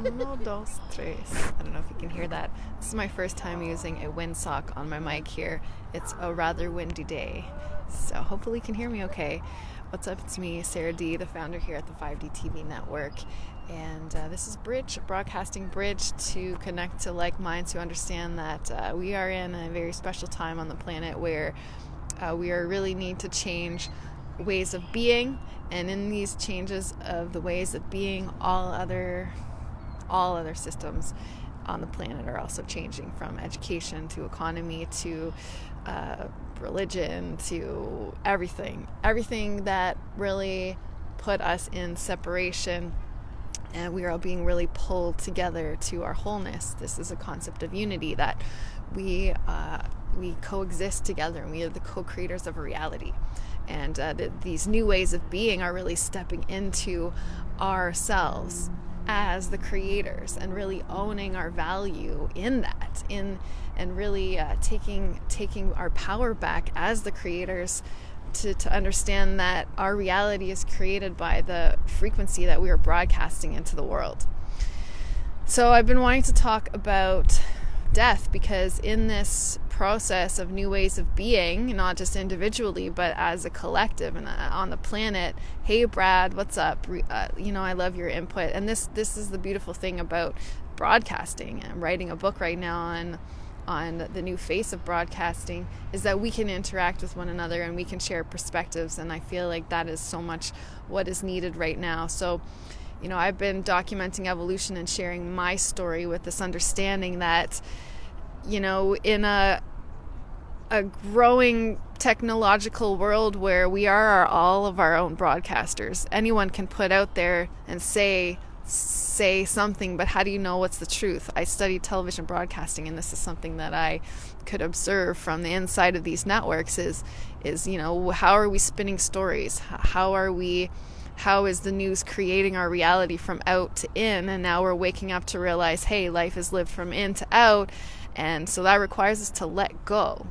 Uno, dos, tres. I don't know if you can hear that. This is my first time using a windsock on my mic here. It's a rather windy day, so hopefully you can hear me okay. What's up? It's me, Sarah D, the founder here at the 5D TV network. And this is Bridge, broadcasting Bridge to connect to like minds who understand that we are in a very special time on the planet where we are really need to change ways of being, and in these changes of the ways of being, all other systems on the planet are also changing, from education to economy to religion to everything that really put us in separation, and we are all being really pulled together to our wholeness. This is a concept of unity, that we coexist together, and we are the co-creators of a reality. And these new ways of being are really stepping into ourselves as the creators and really owning our value in that, and really taking our power back as the creators to understand that our reality is created by the frequency that we are broadcasting into the world. So I've been wanting to talk about death, because in this process of new ways of being, not just individually but as a collective and on the planet. Hey Brad, what's up? I love your input, and this is the beautiful thing about broadcasting. I'm writing a book right now on the new face of broadcasting, is that we can interact with one another and we can share perspectives, and I feel like that is so much what is needed right now. So I've been documenting evolution and sharing my story with this understanding that, in a growing technological world where we are all of our own broadcasters, anyone can put out there and say something, but how do you know what's the truth? I studied television broadcasting, and this is something that I could observe from the inside of these networks is how are we spinning stories? How is the news creating our reality from out to in? And now we're waking up to realize, hey, life is lived from in to out. And so that requires us to let go.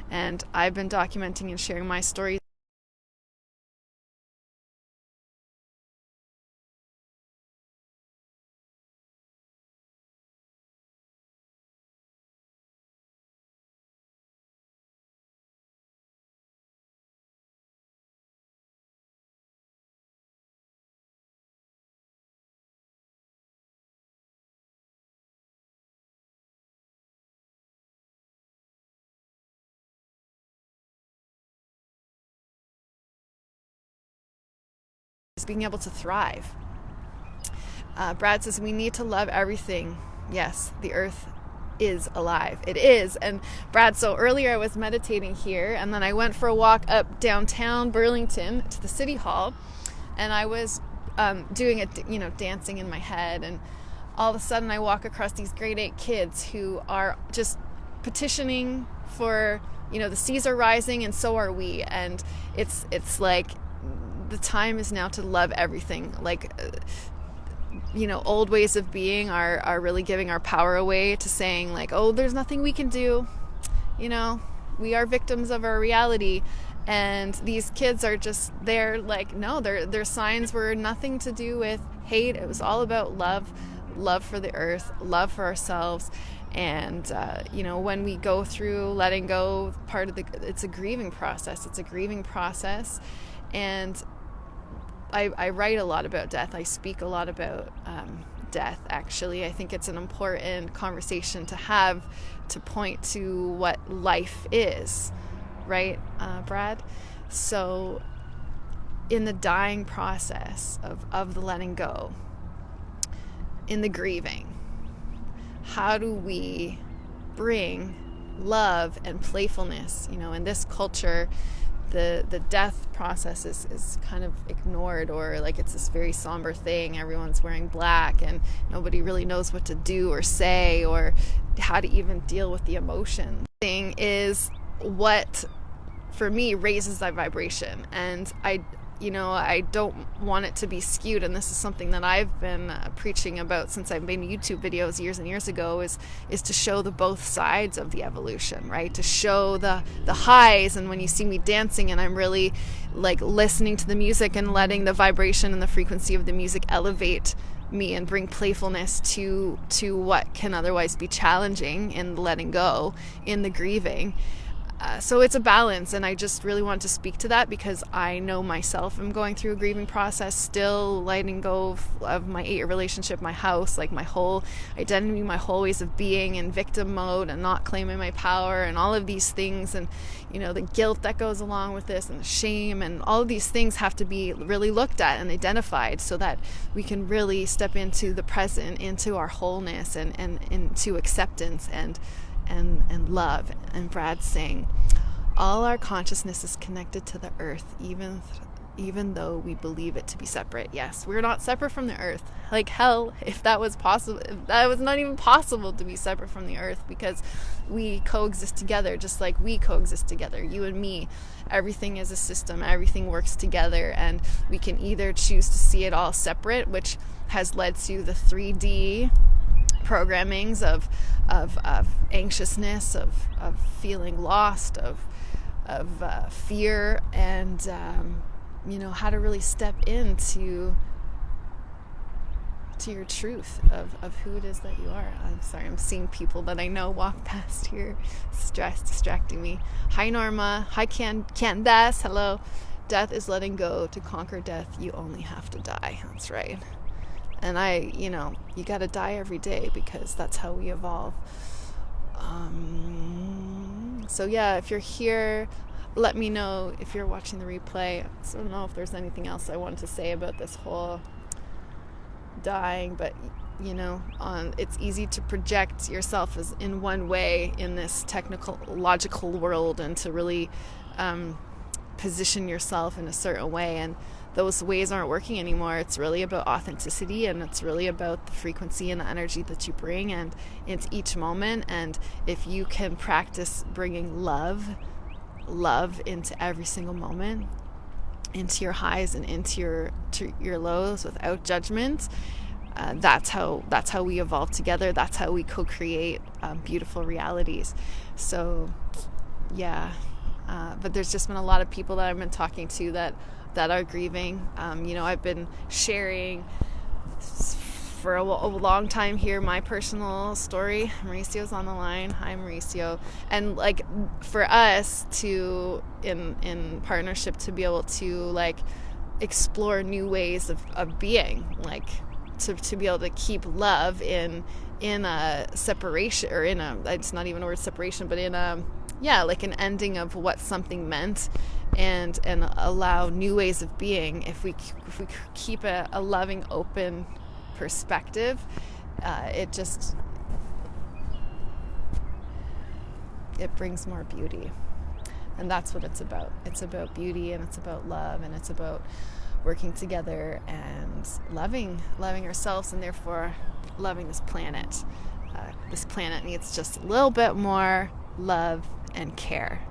And I've been documenting and sharing my story. Being able to thrive. Brad says we need to love everything. Yes, the earth is alive. It is. And Brad, so earlier I was meditating here, and then I went for a walk up downtown Burlington to the city hall, and I was doing it, dancing in my head, and all of a sudden I walk across these grade 8 kids who are just petitioning for, the seas are rising and so are we, and it's like the time is now to love everything. Old ways of being are really giving our power away to saying oh, there's nothing we can do. We are victims of our reality. And these kids are just, they're no, their signs were nothing to do with hate. It was all about love for the earth, love for ourselves. And, when we go through letting go, it's a grieving process. And I write a lot about death. I speak a lot about death, actually. I think it's an important conversation to have, to point to what life is, right, Brad? So in the dying process of the letting go, in the grieving, how do we bring love and playfulness? In this culture, the death process is kind of ignored, or it's this very somber thing. Everyone's wearing black and nobody really knows what to do or say or how to even deal with the emotion. Thing is what, for me, raises that vibration. And I don't want it to be skewed, and this is something that I've been preaching about since I've made YouTube videos years and years ago, is to show the both sides of the evolution, right? To show the highs, and when you see me dancing and I'm really listening to the music and letting the vibration and the frequency of the music elevate me and bring playfulness to what can otherwise be challenging in the letting go, in the grieving. So it's a balance, and I just really want to speak to that because I know myself I'm going through a grieving process, still letting go of my 8-year relationship, my house, like my whole identity, my whole ways of being in victim mode and not claiming my power and all of these things, and the guilt that goes along with this and the shame, and all of these things have to be really looked at and identified so that we can really step into the present, into our wholeness, and into acceptance and love. And Brad's saying, all our consciousness is connected to the earth, even though we believe it to be separate. Yes, we're not separate from the earth. Like hell, if that was possible, if that was not even possible to be separate from the earth, because we coexist together, just like we coexist together, you and me. Everything is a system, everything works together, and we can either choose to see it all separate, which has led to the 3D programmings of anxiousness, of feeling lost, of fear, and how to really step into your truth of who it is that you are. I'm sorry, I'm seeing people that I know walk past here, distracting me. Hi Norma, hi Candace, hello. Death is letting go. To conquer death, you only have to die. That's right. And you got to die every day because that's how we evolve. So yeah, if you're here, let me know if you're watching the replay. I don't know if there's anything else I wanted to say about this whole dying, but it's easy to project yourself as in one way in this technical, logical world, and to really position yourself in a certain way, and those ways aren't working anymore. It's really about authenticity, and it's really about the frequency and the energy that you bring, and it's each moment. And if you can practice bringing love into every single moment, into your highs and into your lows without judgment, that's how we evolve together. That's how we co-create beautiful realities. So yeah, but there's just been a lot of people that I've been talking to that are grieving. I've been sharing for a long time here my personal story. Mauricio's on the line. Hi Mauricio. And like for us to in partnership to be able to like explore new ways of being, like to be able to keep love in a separation, or it's not even a word separation, but in a like an ending of what something meant, and allow new ways of being. If we keep a loving, open perspective, it brings more beauty. And that's what it's about. It's about beauty, and it's about love, and it's about working together and loving ourselves, and therefore loving this planet. This planet needs just a little bit more love and care.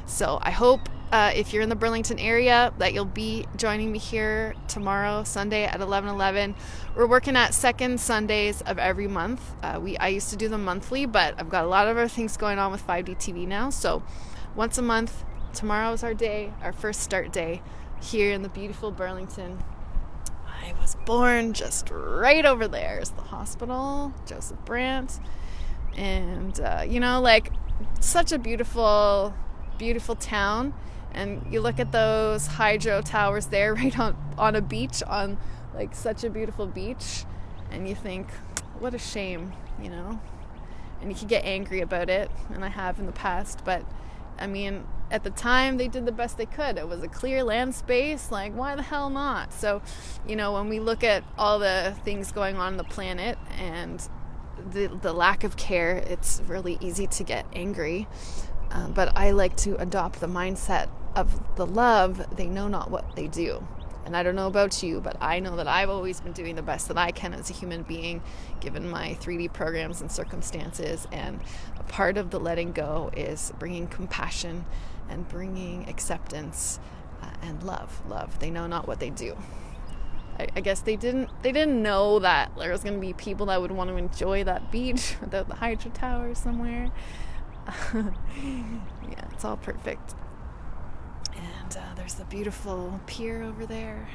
So I hope if you're in the Burlington area that you'll be joining me here tomorrow, Sunday at 11:11. We're working at second Sundays of every month. I used to do them monthly, but I've got a lot of other things going on with 5D TV now. So once a month, tomorrow is our day, our first start day here in the beautiful Burlington. I was born just right over there is the hospital, Joseph Brandt. And, like such a beautiful, beautiful town. And you look at those hydro towers there right on a beach, on like such a beautiful beach. And you think, what a shame, and you can get angry about it. And I have in the past, but I mean, at the time they did the best they could. It was a clear land space, like why the hell not? So, when we look at all the things going on the planet and the lack of care, it's really easy to get angry. But I like to adopt the mindset of the love, they know not what they do. And I don't know about you, but I know that I've always been doing the best that I can as a human being, given my 3D programs and circumstances. And a part of the letting go is bringing compassion and bringing acceptance and love. They know not what they do. I guess they didn't know that there was going to be people that would want to enjoy that beach without the hydro tower somewhere. Yeah, it's all perfect. And there's the beautiful pier over there.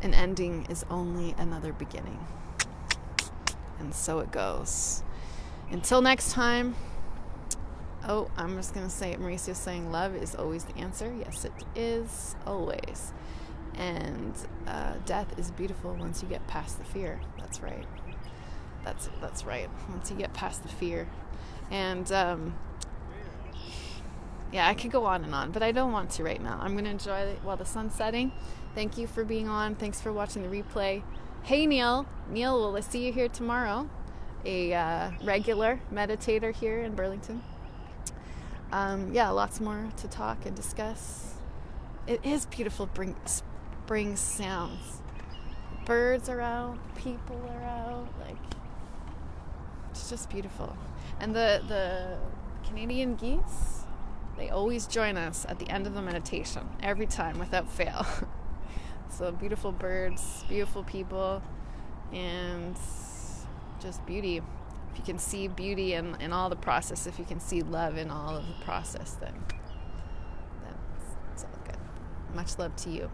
an ending is only another beginning. And so it goes. Until next time. Oh, I'm just going to say it. Mauricio's saying love is always the answer. Yes, it is. Always. And death is beautiful once you get past the fear. That's right. That's right. Once you get past the fear. And yeah, I could go on and on, but I don't want to right now. I'm going to enjoy it while the sun's setting. Thank you for being on. Thanks for watching the replay. Hey, Neil. Neil, will I see you here tomorrow? A regular meditator here in Burlington. Yeah, lots more to talk and discuss. It is beautiful spring sounds. Birds are out, people are out, like, it's just beautiful. And the Canadian geese, they always join us at the end of the meditation, every time, without fail. So beautiful birds, beautiful people, and just beauty. If you can see beauty in all the process, if you can see love in all of the process, then it's all good. Much love to you,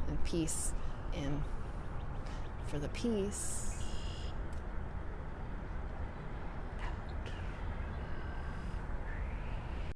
and peace. And for the peace,